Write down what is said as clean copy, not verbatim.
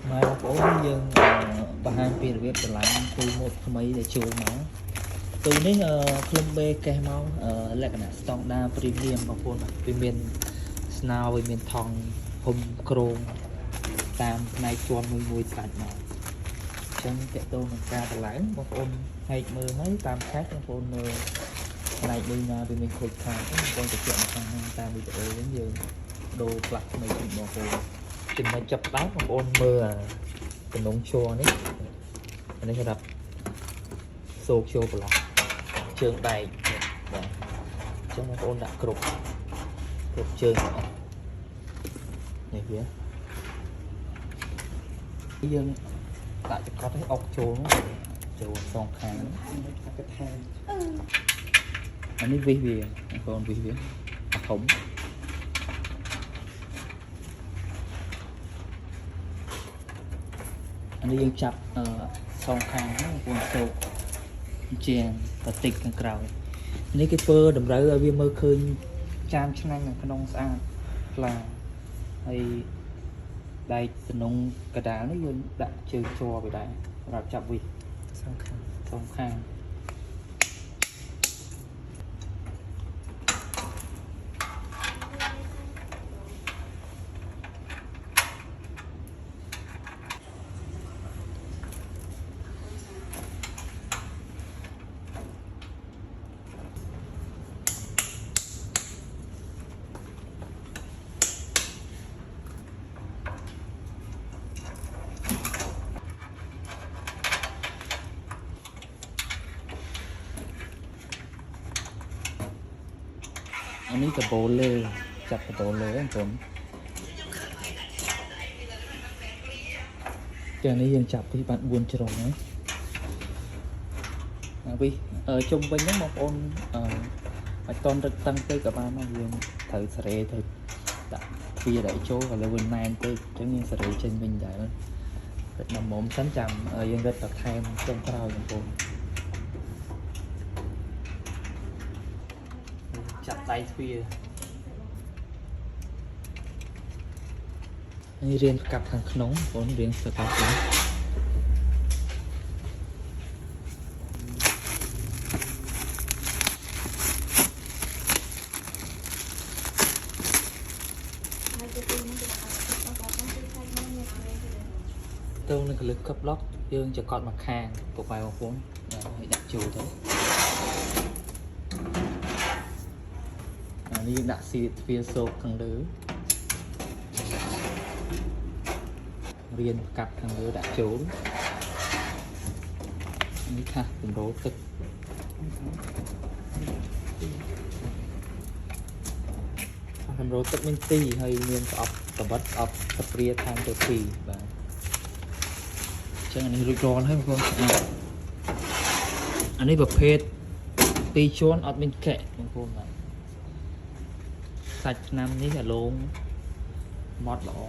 mai bố dương bà hai phía việc làm từ một mấy để chiều máu từนี้klub B កេះមកលក្ខណៈ standard premium បងប្អូនវាមានស្នោវាមានថង់ហុំក្រងតាមផ្នែកជាន់មួយស្ដាច់មកអញ្ចឹងតេតូននឹងការតម្លើងបងប្អូនហែកមើលហើយតាមខេត្តបងប្អូនមើលផ្នែកមួយណាវាមានខូចខាតបងប្អូនទៅជាក់មកខាងតាមវីដេអូវិញយើងដូរផ្លាស់ថ្មីជូនបងប្អូនចំណុចចាប់ដើមបងប្អូនមើលតំណងឈរនេះអានេះគេថាសូកឈរប្រឡោះជើងដែកបាទអញ្ចឹងបងប្អូនដាក់គ្រប់ជើងនេះវាយើងដាក់ចង្កត់ឲ្យអុកចូលសងខាងទៅថែមអានេះវិសវាបងប្អូនវិសវាធំអានេះយើងចាប់សងខាងបងប្អូនសូកជាងតតិចខាងក្រៅនេះគេធ្វើតម្រូវឲ្យវាមើលឃើញចាមឆ្នាំងនៅក្នុងស្អាតខ្លាហើយដៃតំណងកដាលនេះយើងដាក់ជើងជាប់ទៅដែរសម្រាប់ចាប់វិសងខាងอันนี้จะโบเลจับกระโบเลបងប្អូនចានេះយើងចាប់ពីបាន4ជ្រុងហ្នឹងពីជុំវិញហ្នឹងបងប្អូនឲ្យតន់រឹកតឹងទៅក៏បានដែរយើងត្រូវសេរីត្រូវដាក់ទ្វារដាក់ចូលក៏លើវិញណែនទៅអញ្ចឹងយើងសេរីចេញវិញដែររឹកដល់មុំសិនចាំយើងរឹកបន្ថែមចុងក្រោយបងប្អូនចាប់ដៃទ្វារនេះរៀនកាប់ខាងក្នុងបងប្អូនរៀនស្កាប់ទៅនឹងកលឹកកឹបឡុកយើងចកត់មកខាងពុកបាយបងប្អូនហើយដាក់ចូលទៅអានេះដាក់ស៊ីទ្វារសូកខាងលើរៀនកាប់ខាងលើដាក់ចូលនេះថាកម្រោទឹកកម្រោទឹកមានទីហើយមានស្អប់តបិតស្អប់ស្ព្រាថែមទៅពីបាទចឹងអានេះរួចរាល់ហើយបងប្អូនអានេះប្រភេទ2ជាន់អត់មានកែបងប្អូនបាទសាច់ឆ្នាំនេះអាឡូងម៉ត់ល្អ